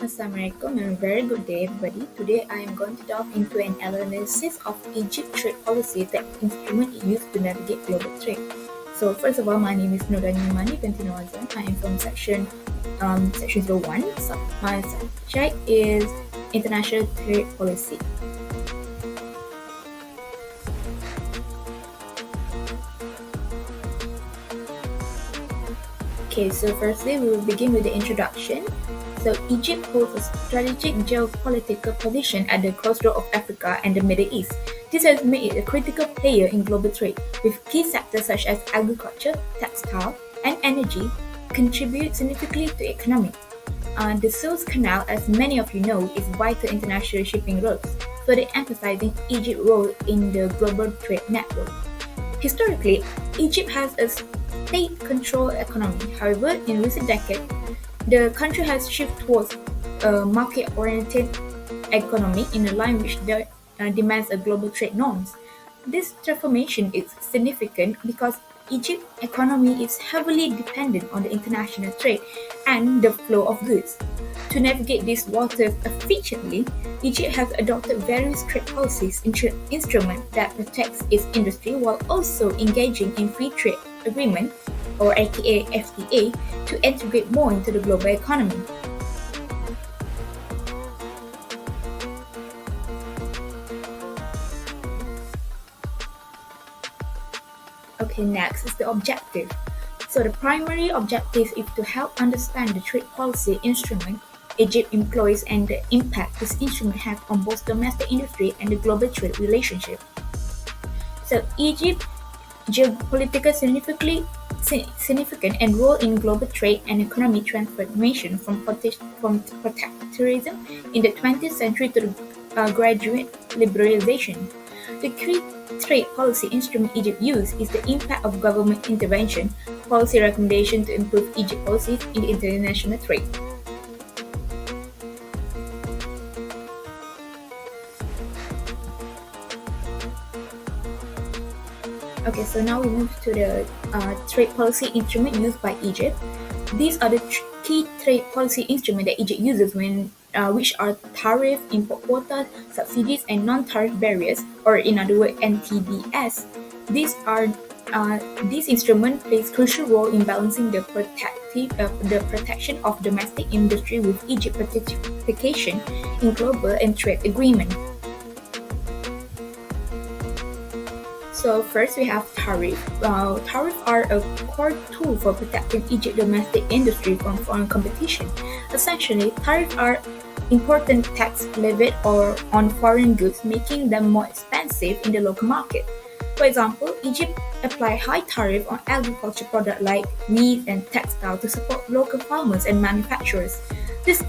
Assalamualaikum and a very good day everybody. Today I am going to delve into an analysis of Egypt trade policy that instrument it used to navigate global trade. So first of all, my name is Nurani Mani Bentinawaza. I am from section 01. So my subject is international trade policy. Okay, so firstly we will begin with the introduction. So Egypt holds a strategic geopolitical position at the crossroads of Africa and the Middle East. This has made it a critical player in global trade, with key sectors such as agriculture, textile, and energy contribute significantly to the economy. The Suez Canal, as many of you know, is vital international shipping routes, further emphasizing Egypt's role in the global trade network. Historically, Egypt has a state-controlled economy. However, in recent decades, the country has shifted towards a market-oriented economy in a line which demands a global trade norms. This transformation is significant because Egypt's economy is heavily dependent on the international trade and the flow of goods. To navigate these waters efficiently, Egypt has adopted various trade policies instruments that protects its industry while also engaging in free trade agreement or aka FTA to integrate more into the global economy. Okay, next is the objective. So the primary objective is to help understand the trade policy instrument Egypt employs and the impact this instrument has on both domestic industry and the global trade relationship. So Egypt's geopolitical significant and role in global trade and economic transformation from protectorism in the 20th century to the gradual liberalization. The key trade policy instrument Egypt used is the impact of government intervention, policy recommendation to improve Egypt policies in international trade. Okay, so now we move to the trade policy instrument used by Egypt. These are the key trade policy instruments that Egypt uses which are tariff, import quotas, subsidies, and non-tariff barriers, or in other words, NTBS. These instruments play a crucial role in balancing the protection of domestic industry with Egypt's participation in global and trade agreements. So first we have tariff. Tariffs are a core tool for protecting Egypt's domestic industry from foreign competition. Essentially, tariffs are important tax levied on foreign goods, making them more expensive in the local market. For example, Egypt applied high tariff on agriculture products like wheat and textile to support local farmers and manufacturers. This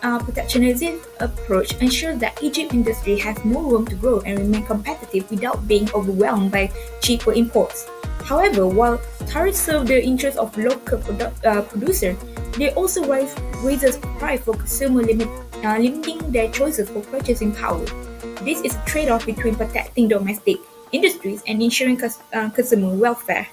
protectionism approach ensures that Egypt industry has more room to grow and remain competitive without being overwhelmed by cheaper imports. However, while tariffs serve the interests of local producers, they also raises price for consumers, limiting their choices for purchasing power. This is a trade-off between protecting domestic industries and ensuring consumer welfare.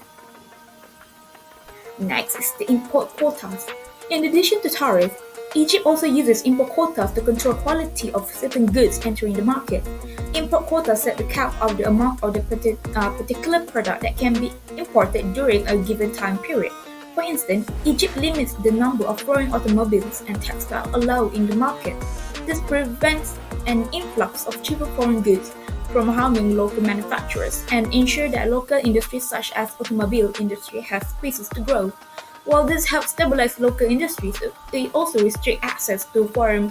Next is the import quotas. In addition to tariffs, Egypt also uses import quotas to control quality of certain goods entering the market. Import quotas set the cap of the amount of the particular product that can be imported during a given time period. For instance, Egypt limits the number of foreign automobiles and textiles allowed in the market. This prevents an influx of cheaper foreign goods from harming local manufacturers and ensure that local industries such as automobile industry have spaces to grow. While this helps stabilize local industries, they also restrict access to foreign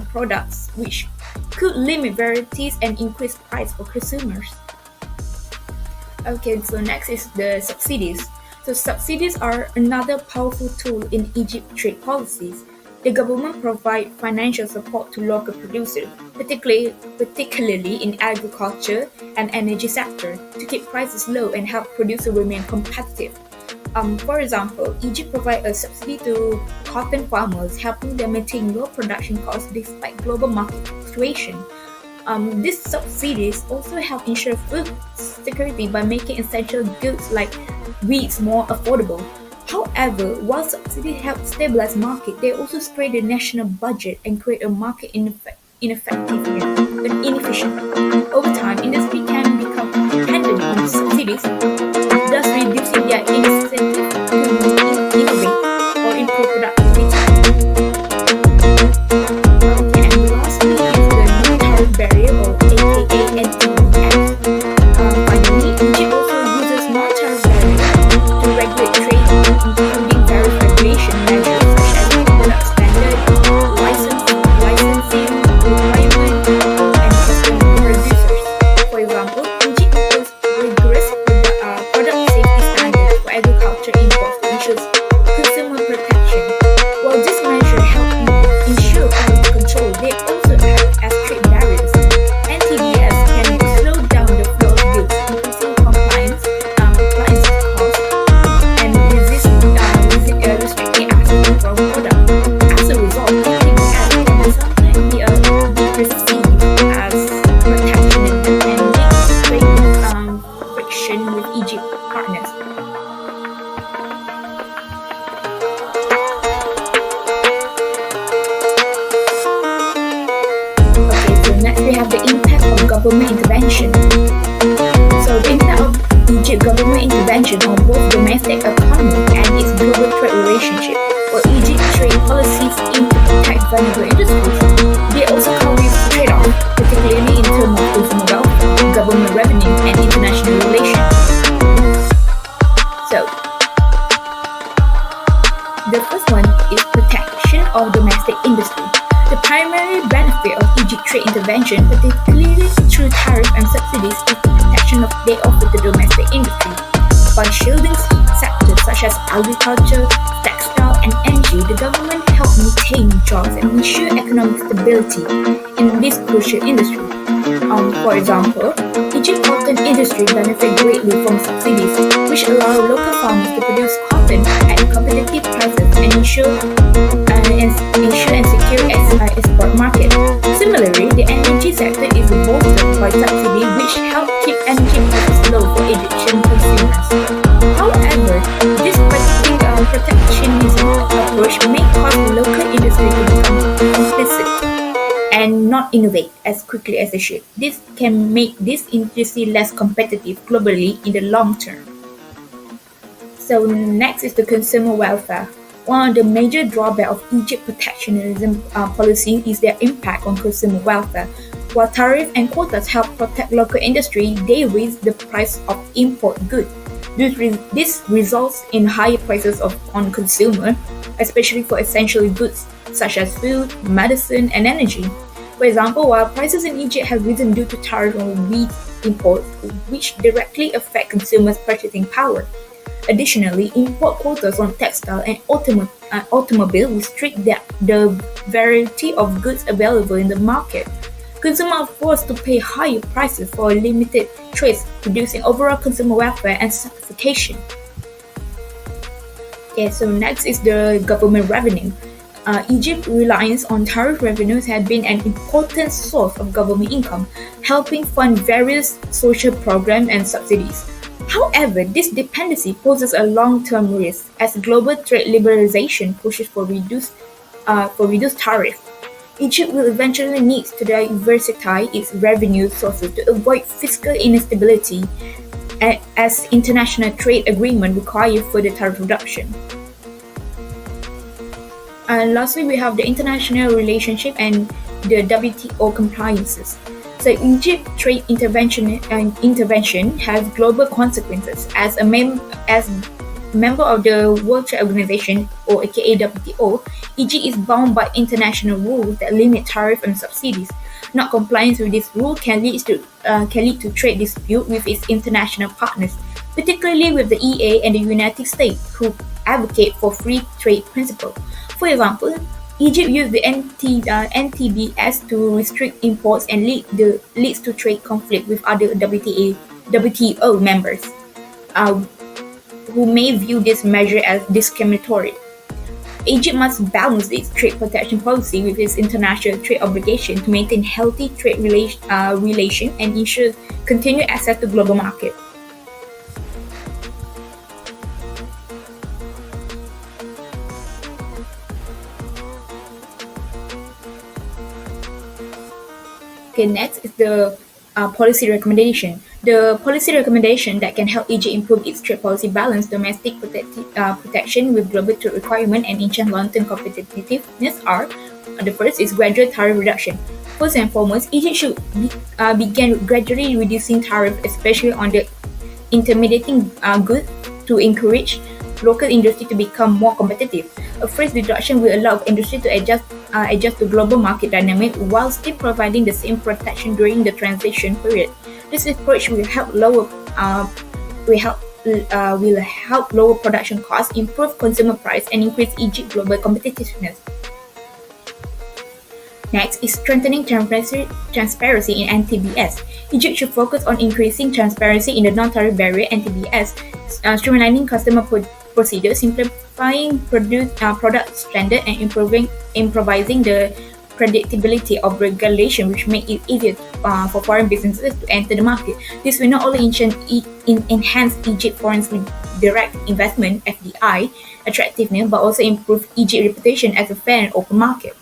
products, which could limit varieties and increase price for consumers. Okay, so next is the subsidies. So subsidies are another powerful tool in Egypt's trade policies. The government provides financial support to local producers, particularly in agriculture and energy sector, to keep prices low and help producers remain competitive. For example, Egypt provides a subsidy to cotton farmers, helping them maintain low production costs despite global market fluctuation. These subsidies also help ensure food security by making essential goods like wheat more affordable. However, while subsidies help stabilize market, they also strain the national budget and create a market ineffectiveness and inefficient. Over time, industry can become dependent on subsidies, thus reducing their incentive to innovate or improve productivity. Okay, and lastly is the non-tariff barrier or aka NTBs. Finally, Egypt also uses non-tariff barrier to regulate trade, including tariff regulation measures such as product standard, licensing requirement, and custom producers. For example, Egypt imposes rigorous product safety standards for agriculture imports to ensure consumer protection. While this measure help ensure quality control, they also act as trade barriers. NTBs can slow down the flow of goods, increasing compliance costs, and restricting access from product. As a result, NTBs can sometimes be perceived as protectionism and lead to trade friction with Egypt partners. Okay, so next we have the impact of government intervention. So the impact of Egypt government intervention on both domestic economy and its global trade relationship. While Egypt trade policies aim to protect vulnerable industries, they also come with trade-offs, particularly in terms of consumer welfare, government revenue, and international relations. So the first one is protection of domestic industry. The primary benefit of Egypt trade intervention, particularly through tariff and subsidies, is the protection they offer to domestic industry. By shielding sectors such as agriculture, textile, and energy, the government helps maintain jobs and ensure economic stability in this crucial industry. For example, Egypt cotton industry benefit greatly from subsidies, which allow local farmers to produce cotton at competitive prices and ensure and secure export market. Similarly, the energy sector is bolstered by subsidy, which help keep energy prices low for Egyptian consumers. However, this protectionism approach may cause local industry to become complicit and not innovate as quickly as they should. This can make this industry less competitive globally in the long term. So next is the consumer welfare. One of the major drawbacks of Egypt protectionism policy is their impact on consumer welfare. While tariffs and quotas help protect local industry, they raise the price of import goods. This results in higher prices on consumer, especially for essential goods such as food, medicine, and energy. For example, while prices in Egypt have risen due to tariff on wheat imports, which directly affect consumers' purchasing power. Additionally, import quotas on textile and automobile restrict the variety of goods available in the market. Consumers are forced to pay higher prices for limited choice, reducing overall consumer welfare and suffocation. Okay, so next is the government revenue. Egypt's reliance on tariff revenues has been an important source of government income, helping fund various social programs and subsidies. However, this dependency poses a long-term risk as global trade liberalization pushes for reduced tariff. Egypt will eventually need to diversify its revenue sources to avoid fiscal instability, as international trade agreements require further tariff reduction. And lastly, we have the international relationship and the WTO compliances. So Egypt trade intervention has global consequences. As a member of the World Trade Organization, or aka WTO, Egypt is bound by international rules that limit tariff and subsidies. Not compliance with this rule can lead to trade dispute with its international partners, particularly with the EA and the United States, who advocate for free trade principles. For example, Egypt used the NTBs to restrict imports and leads to trade conflict with other WTO members, who may view this measure as discriminatory. Egypt must balance its trade protection policy with its international trade obligation to maintain healthy trade relation and ensure continued access to global market. Okay, next is the policy recommendation. The policy recommendation that can help Egypt improve its trade policy balance domestic protection with global trade requirement and ensure long-term competitiveness are the first is gradual tariff reduction. First and foremost, Egypt should begin gradually reducing tariff, especially on the intermediating goods to encourage local industry to become more competitive. A phase reduction will allow industry to adjust to global market dynamic while still providing the same protection during the transition period. This approach will help will help lower production costs, improve consumer price, and increase Egypt global competitiveness. Next is strengthening transparency in NTBS. Egypt should focus on increasing transparency in the non-tariff barrier NTBS, streamlining customer procedures, simplifying product standard, and improvising the predictability of regulation, which make it easier for foreign businesses to enter the market. This will not only enhance Egypt foreign direct investment (FDI) attractiveness, but also improve Egypt's reputation as a fair and open market.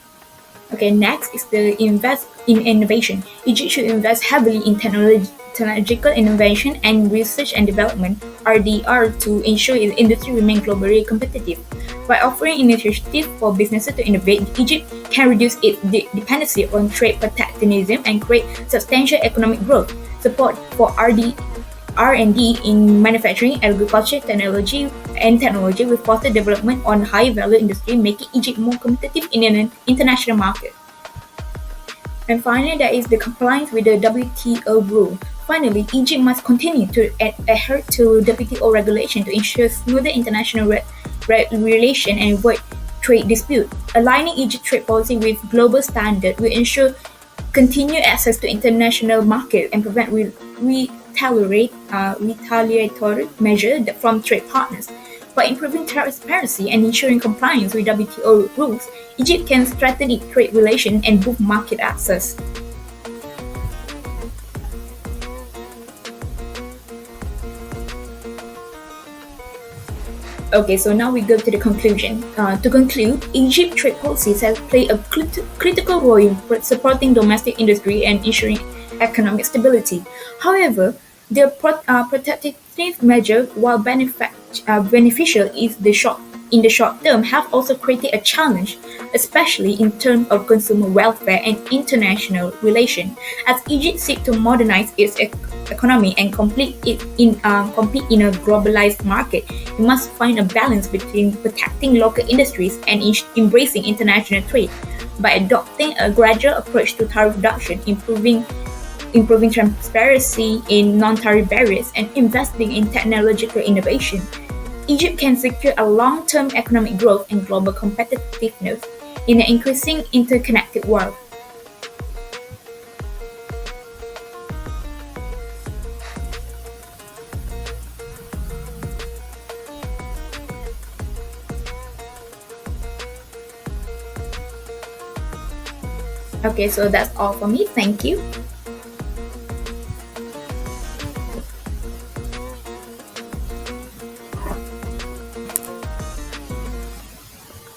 Okay, next is the invest in innovation. Egypt should invest heavily in technological innovation and research and development (RDR) to ensure its industry remains globally competitive. By offering initiatives for businesses to innovate, Egypt can reduce its dependency on trade protectionism and create substantial economic growth. Support for R&D in manufacturing, agriculture, technology will foster development on high-value industry, making Egypt more competitive in an international market. And finally, there is the compliance with the WTO rule. Finally, Egypt must continue to adhere to WTO regulation to ensure smoother international relation and avoid trade dispute. Aligning Egypt's trade policy with global standards will ensure continued access to international market and prevent retaliatory measures from trade partners. By improving transparency and ensuring compliance with WTO rules, Egypt can strengthen its trade relations and boost market access. Okay, so now we go to the conclusion. To conclude, Egypt's trade policies have played a critical role in supporting domestic industry and ensuring economic stability. However, the protective measure, while beneficial in the short term, have also created a challenge, especially in terms of consumer welfare and international relations. As Egypt seeks to modernize its economy and compete in a globalized market, it must find a balance between protecting local industries and embracing international trade. By adopting a gradual approach to tariff reduction, improving transparency in non-tariff barriers, and investing in technological innovation, Egypt can secure a long-term economic growth and global competitiveness in an increasing interconnected world. Okay, so that's all for me. Thank you.